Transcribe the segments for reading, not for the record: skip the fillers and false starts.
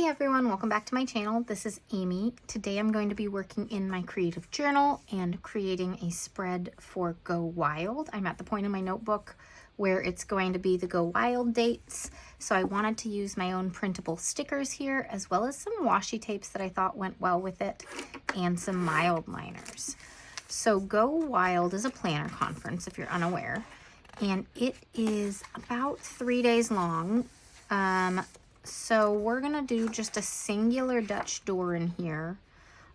Hey everyone, welcome back to my channel. This is Amy. Today I'm going to be working in my creative journal and creating a spread for Go Wild. I'm at the point in my notebook where it's going to be the Go Wild dates. So I wanted to use my own printable stickers here, as well as some washi tapes that I thought went well with it, and some Mildliners. So Go Wild is a planner conference, if you're unaware, and it is about 3 days long. So we're gonna do just a singular Dutch door in here,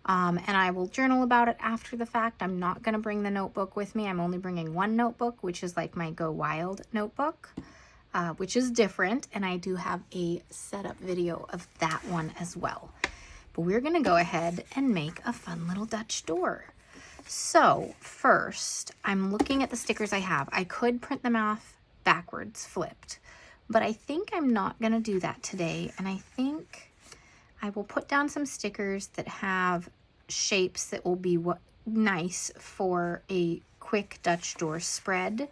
and I will journal about it after the fact. I'm not gonna bring the notebook with me. I'm only bringing one notebook, which is like my Go Wild notebook, which is different, and I do have a setup video of that one as well. But we're gonna go ahead and make a fun little Dutch door. So first, I'm looking at the stickers I have. I could print them off backwards, flipped, but I think I'm not gonna do that today. And I think I will put down some stickers that have shapes that will be nice for a quick Dutch door spread.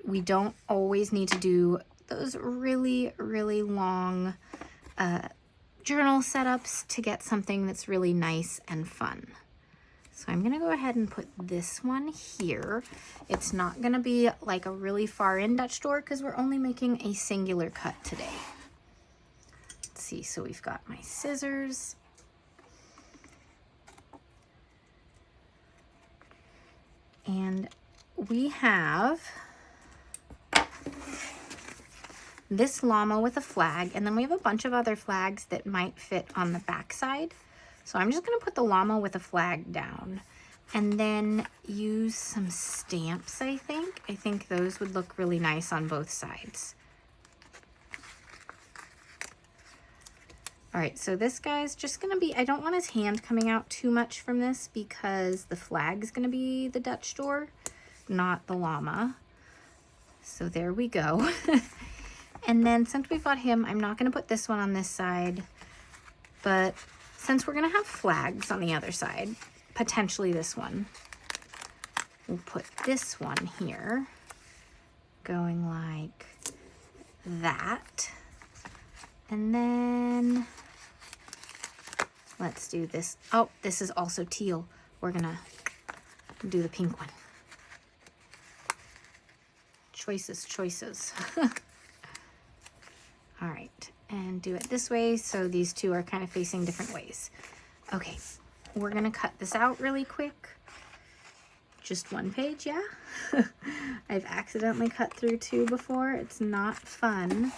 We don't always need to do those really, really long journal setups to get something that's really nice and fun. So I'm gonna go ahead and put this one here. It's not gonna be like a really far in Dutch door because we're only making a singular cut today. Let's see, so we've got my scissors. And we have this llama with a flag, and then we have a bunch of other flags that might fit on the back side. So I'm just gonna put the llama with a flag down and then use some stamps, I think. I think those would look really nice on both sides. All right, so this guy's just gonna be, I don't want his hand coming out too much from this because the flag's gonna be the Dutch door, not the llama. So there we go. And then since we've got him, I'm not gonna put this one on this side, but since we're gonna have flags on the other side, potentially this one, we'll put this one here, going like that. And then let's do this. Oh, this is also teal. We're gonna do the pink one. Choices, choices. All right, and do it this way so these two are kind of facing different ways. Okay, we're gonna cut this out really quick. Just one page, yeah? I've accidentally cut through two before. It's not fun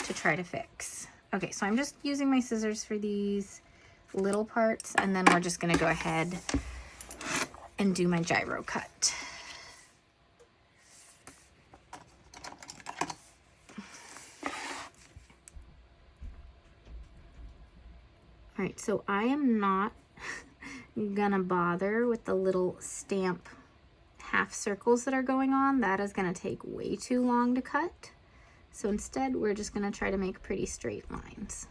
to try to fix. Okay, so I'm just using my scissors for these little parts, and then we're just gonna go ahead and do my gyro cut. All right, so I am not gonna bother with the little stamp half circles that are going on. That is gonna take way too long to cut. So instead, we're just gonna try to make pretty straight lines.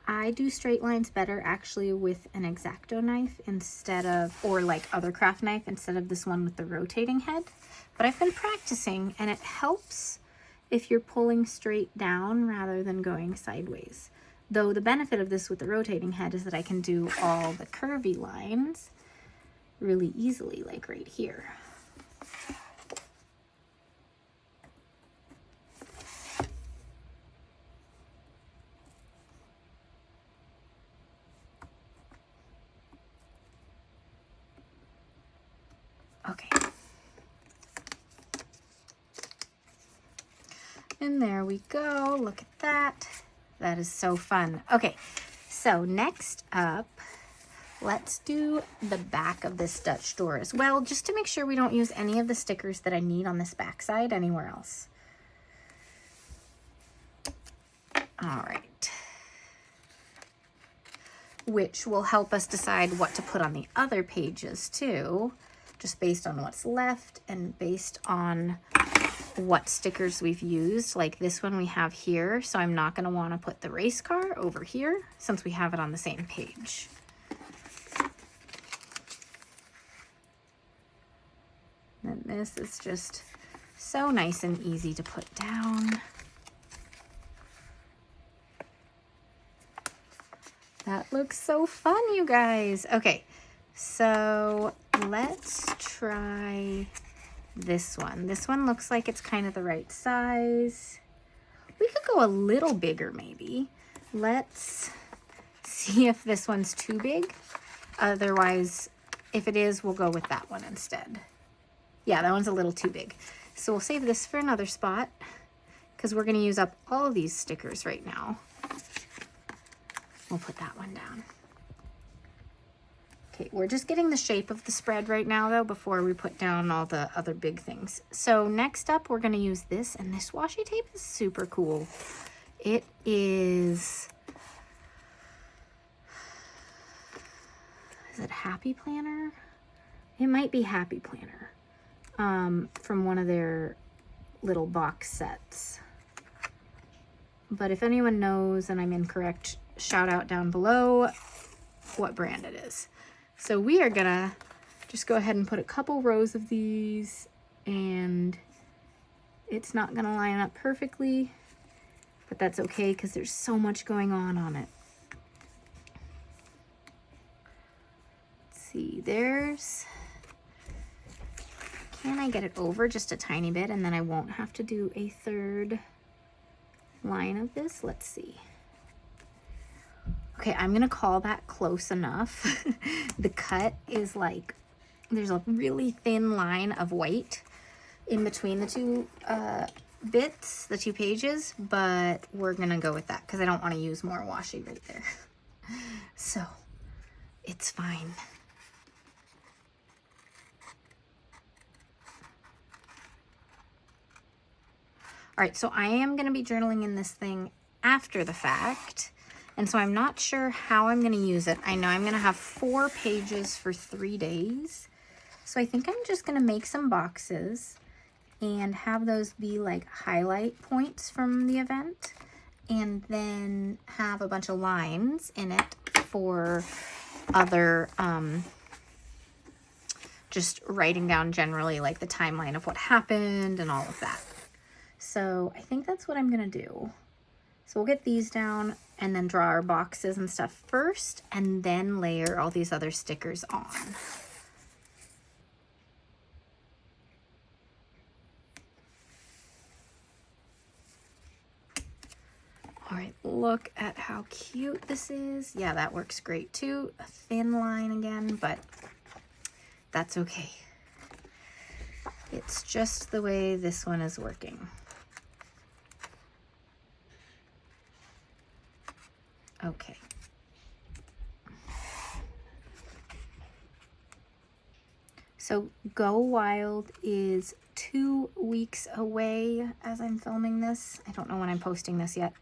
I do straight lines better actually with an X-Acto knife instead of, or like other craft knife instead of this one with the rotating head. But I've been practicing, and it helps if you're pulling straight down rather than going sideways. Though the benefit of this with the rotating head is that I can do all the curvy lines really easily, like right here. Okay. And there we go. Look at that. That is so fun. Okay, so next up, let's do the back of this Dutch door as well, just to make sure we don't use any of the stickers that I need on this back side anywhere else. All right. Which will help us decide what to put on the other pages too, just based on what's left and based on what stickers we've used. Like this one we have here, so I'm not going to want to put the race car over here since we have it on the same page. And this is just so nice and easy to put down. That looks so fun, you guys. Okay, so let's try this one. This one looks like it's kind of the right size. We could go a little bigger maybe. Let's see if this one's too big. Otherwise, if it is, we'll go with that one instead. Yeah, that one's a little too big. So we'll save this for another spot because we're going to use up all these stickers right now. We'll put that one down. Okay, we're just getting the shape of the spread right now though before we put down all the other big things. So next up we're going to use this, and this washi tape is super cool. It is it Happy Planner? It might be Happy Planner from one of their little box sets. But if anyone knows and I'm incorrect, shout out down below what brand it is. So we are gonna just go ahead and put a couple rows of these, and it's not gonna line up perfectly, but that's okay because there's so much going on it. Let's see, can I get it over just a tiny bit and then I won't have to do a third line of this? Let's see. Okay, I'm gonna call that close enough. The cut is like, there's a really thin line of white in between the two bits, the two pages, but we're gonna go with that because I don't want to use more washi right there. So it's fine. All right, so I am gonna be journaling in this thing after the fact. And so I'm not sure how I'm going to use it. I know I'm going to have 4 pages for 3 days. So I think I'm just going to make some boxes and have those be like highlight points from the event. And then have a bunch of lines in it for other, just writing down generally like the timeline of what happened and all of that. So I think that's what I'm going to do. So we'll get these down and then draw our boxes and stuff first, and then layer all these other stickers on. All right, look at how cute this is. Yeah, that works great too. A thin line again, but that's okay. It's just the way this one is working. Okay. So Go Wild is 2 weeks away as I'm filming this. I don't know when I'm posting this yet,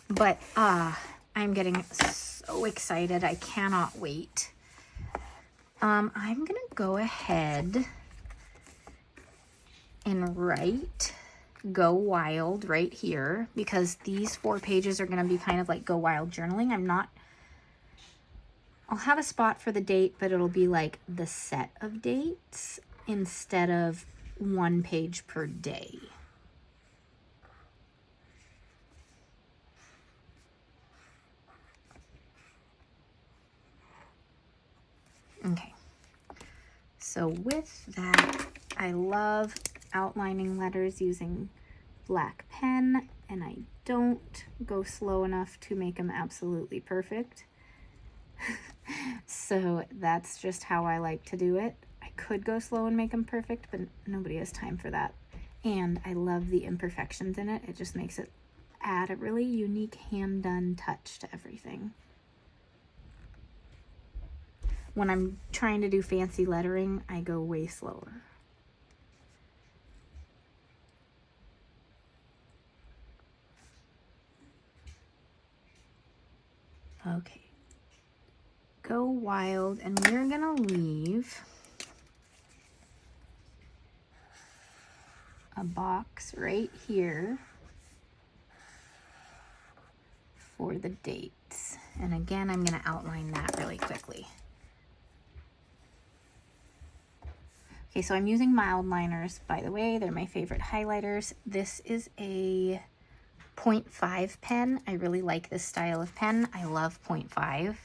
but I'm getting so excited. I cannot wait. I'm gonna go ahead and write Go Wild right here because these 4 pages are going to be kind of like Go Wild journaling. I'll have a spot for the date, but it'll be like the set of dates instead of 1 page per day. Okay. So with that, I love outlining letters using black pen, and I don't go slow enough to make them absolutely perfect. So that's just how I like to do it. I could go slow and make them perfect, but nobody has time for that. And I love the imperfections in it. It just makes it add a really unique hand-done touch to everything. When I'm trying to do fancy lettering, I go way slower. Okay. Go Wild, and we're gonna leave a box right here for the dates. And again, I'm gonna outline that really quickly. Okay, so I'm using Mildliners, by the way. They're my favorite highlighters. This is a 0.5 pen. I really like this style of pen. I love 0.5.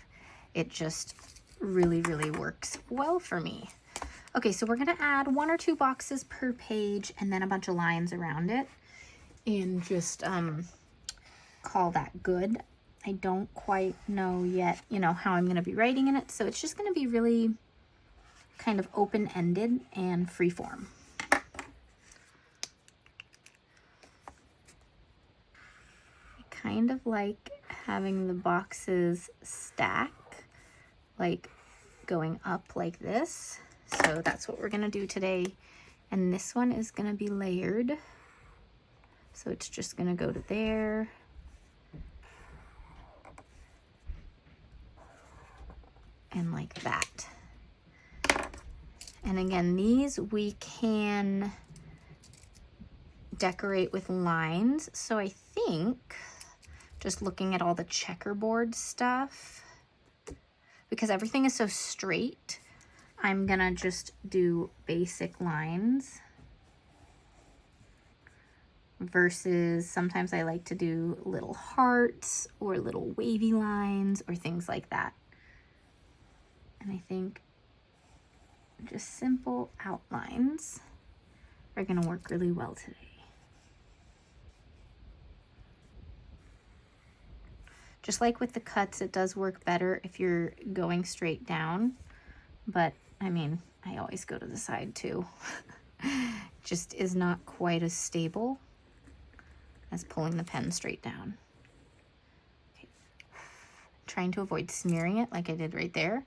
It just really, really works well for me. Okay, so we're gonna add 1 or 2 boxes per page and then a bunch of lines around it and just call that good. I don't quite know yet, how I'm gonna be writing in it, so it's just gonna be really kind of open-ended and freeform. I kind of like having the boxes stack, like going up like this. So that's what we're gonna do today. And this one is gonna be layered. So it's just gonna go to there. And like that. And again, these we can decorate with lines. So I think, just looking at all the checkerboard stuff, because everything is so straight, I'm gonna just do basic lines versus sometimes I like to do little hearts or little wavy lines or things like that. And I think just simple outlines are gonna work really well today. Just like with the cuts, it does work better if you're going straight down, but I mean, I always go to the side too. Just is not quite as stable as pulling the pen straight down. Okay. Trying to avoid smearing it like I did right there.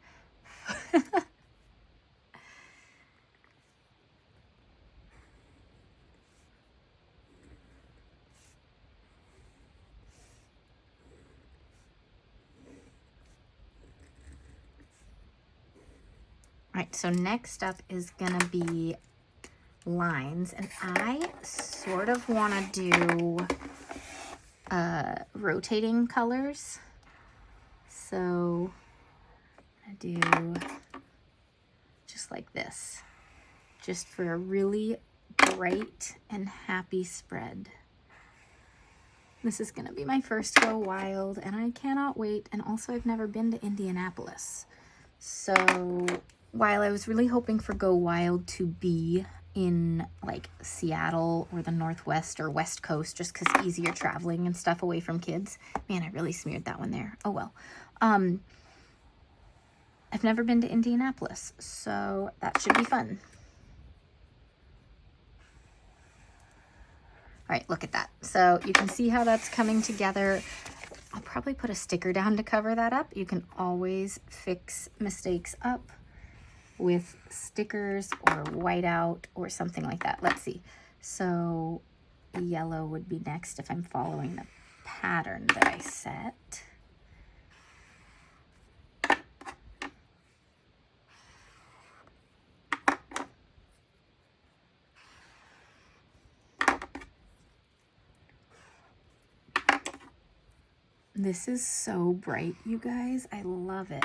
All right, so next up is gonna be lines, and I sort of wanna do rotating colors. So I do just like this, just for a really bright and happy spread. This is gonna be my first Go Wild, and I cannot wait. And also, I've never been to Indianapolis. So while I was really hoping for Go Wild to be in like Seattle or the Northwest or West Coast, just because easier traveling and stuff away from kids. Man, I really smeared that one there. Oh well. I've never been to Indianapolis, so that should be fun. All right, look at that. So you can see how that's coming together. I'll probably put a sticker down to cover that up. You can always fix mistakes up with stickers or whiteout or something like that. Let's see. So yellow would be next if I'm following the pattern that I set. This is so bright, you guys. I love it.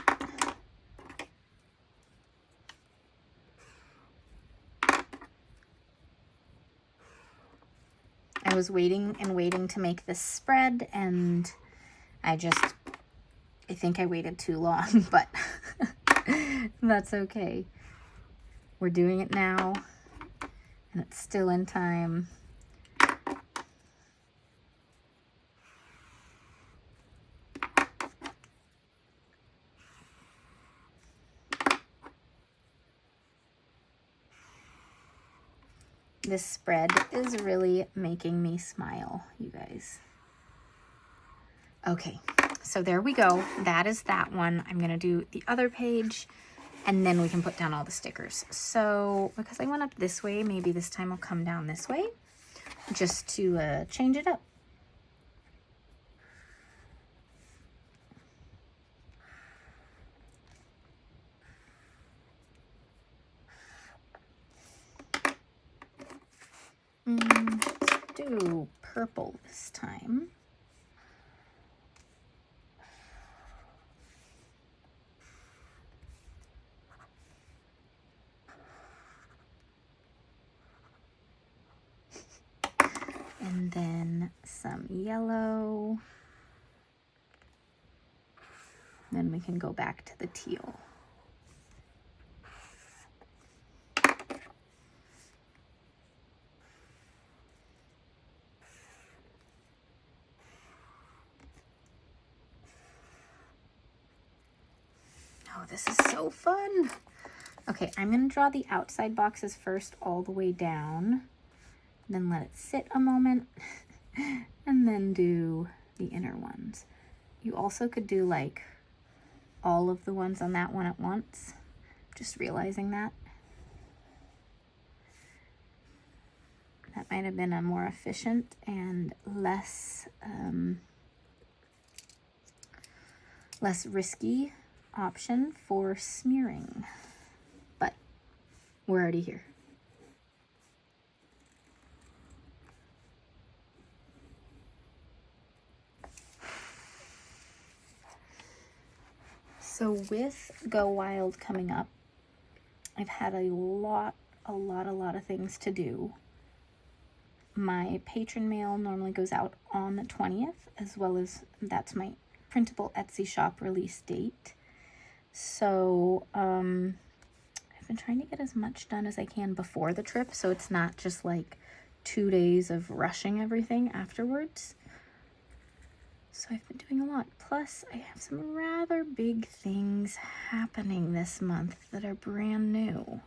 I was waiting and waiting to make this spread, and I think I waited too long, but that's okay. We're doing it now, and it's still in time. This spread is really making me smile, you guys. Okay, so there we go. That is that one. I'm gonna do the other page, and then we can put down all the stickers. So because I went up this way, maybe this time I'll come down this way just to change it up. Let's do purple this time. and then some yellow. Then we can go back to the teal. Oh, this is so fun. Okay, I'm going to draw the outside boxes first all the way down, then let it sit a moment, and then do the inner ones. You also could do like all of the ones on that one at once, just realizing that. That might have been a more efficient and less risky option for smearing, but we're already here. So with Go Wild coming up, I've had a lot of things to do. My patron mail normally goes out on the 20th, as well as that's my printable Etsy shop release date. So I've been trying to get as much done as I can before the trip, so it's not just like 2 days of rushing everything afterwards. So I've been doing a lot. Plus, I have some rather big things happening this month that are brand new.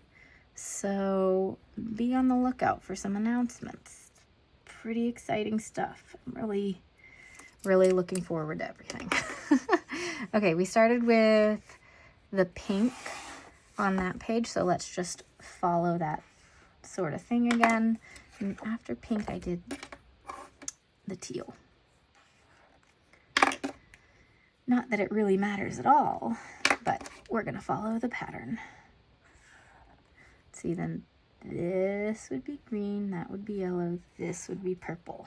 So be on the lookout for some announcements. Pretty exciting stuff. I'm really looking forward to everything. Okay, we started with the pink on that page, so let's just follow that sort of thing again. And after pink, I did the teal. Not that it really matters at all, but we're gonna follow the pattern. See, then this would be green, that would be yellow, this would be purple.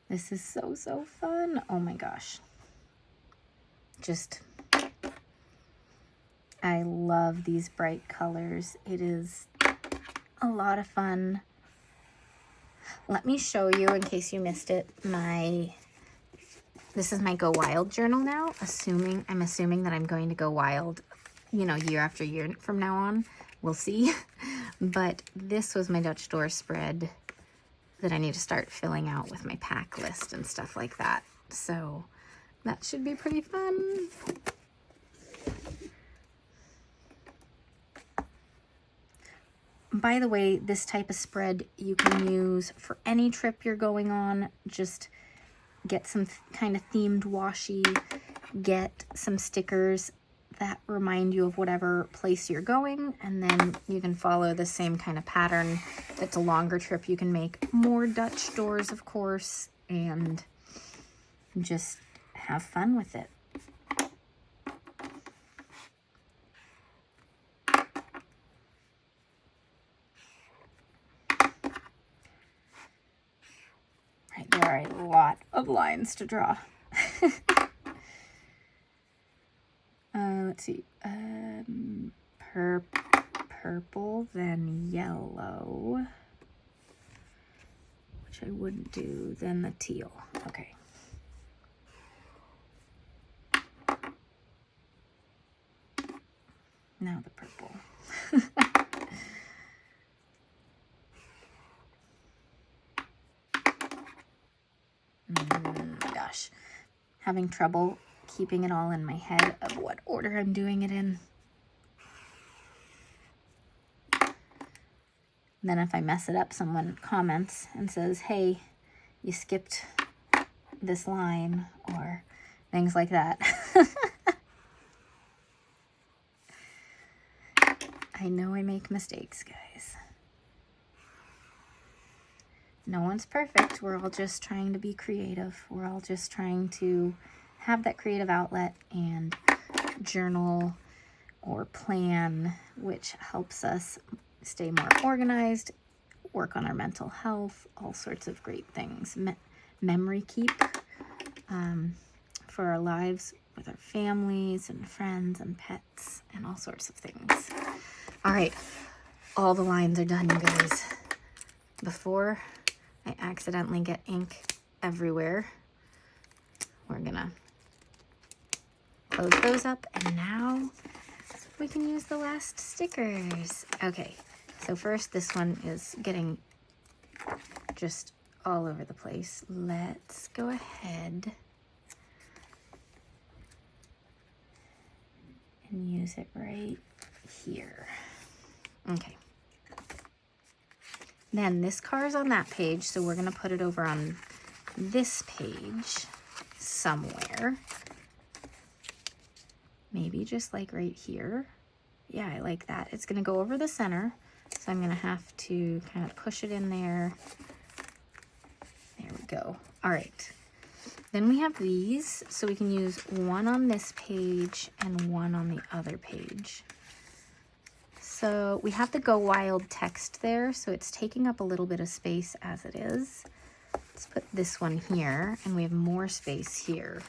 This is so fun. Oh my gosh. I love these bright colors. It is a lot of fun. Let me show you, in case you missed it, this is my Go Wild journal now. I'm assuming that I'm going to go wild, year after year from now on. We'll see. But this was my Dutch door spread that I need to start filling out with my pack list and stuff like that. So that should be pretty fun. By the way, this type of spread you can use for any trip you're going on. Just get some kind of themed washi, get some stickers that remind you of whatever place you're going, and then you can follow the same kind of pattern. If it's a longer trip, you can make more Dutch doors, of course, and just have fun with it. Right, there are a lot of lines to draw. Let's see, purple, then yellow, which I wouldn't do, then the teal. Okay. Now the purple. Gosh, having trouble keeping it all in my head of what order I'm doing it in. Then if I mess it up, someone comments and says, hey, you skipped this line, or things like that. I know I make mistakes, guys. No one's perfect. We're all just trying to be creative. We're all just trying to have that creative outlet and journal or plan, which helps us stay more organized, work on our mental health, all sorts of great things. Memory keep for our lives with our families and friends and pets and all sorts of things. All right, all the lines are done, you guys. Before I accidentally get ink everywhere, we're gonna close those up, and now we can use the last stickers. Okay, so first this one is getting just all over the place. Let's go ahead and use it right here. Okay. Then this car's on that page, so we're gonna put it over on this page somewhere. Maybe just like right here. Yeah, I like that. It's gonna go over the center, so I'm gonna have to kind of push it in there. There we go. All right. Then we have these, so we can use one on this page and one on the other page. So we have the Go Wild text there, so it's taking up a little bit of space as it is. Let's put this one here, and we have more space here.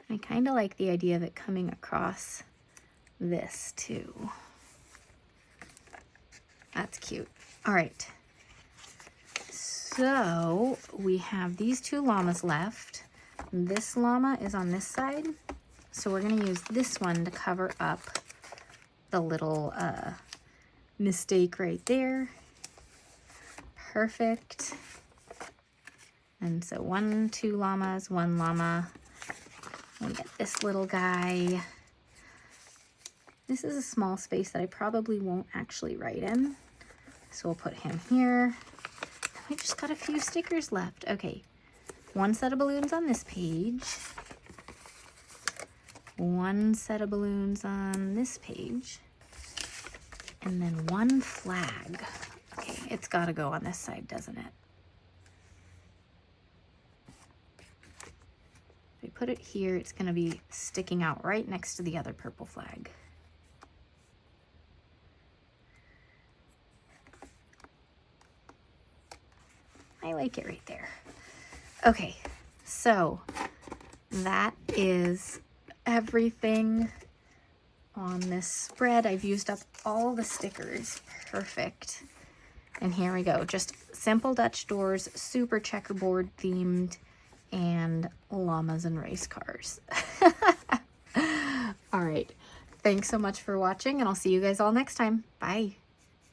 I kind of like the idea of it coming across this too. That's cute. All right. So we have these two llamas left. This llama is on this side. So we're gonna use this one to cover up the little mistake right there. Perfect. And so 1, 2 llamas, 1 llama. We'll get this little guy. This is a small space that I probably won't actually write in. So we'll put him here. We just got a few stickers left. Okay, 1 set of balloons on this page. 1 set of balloons on this page. And then 1 flag. Okay, it's gotta go on this side, doesn't it? If we put it here, it's gonna be sticking out right next to the other purple flag. I like it right there. Okay, so that is everything on this spread. I've used up all the stickers. Perfect. And here we go. Just simple Dutch doors, super checkerboard themed, and llamas and race cars. All right. Thanks so much for watching, and I'll see you guys all next time. Bye.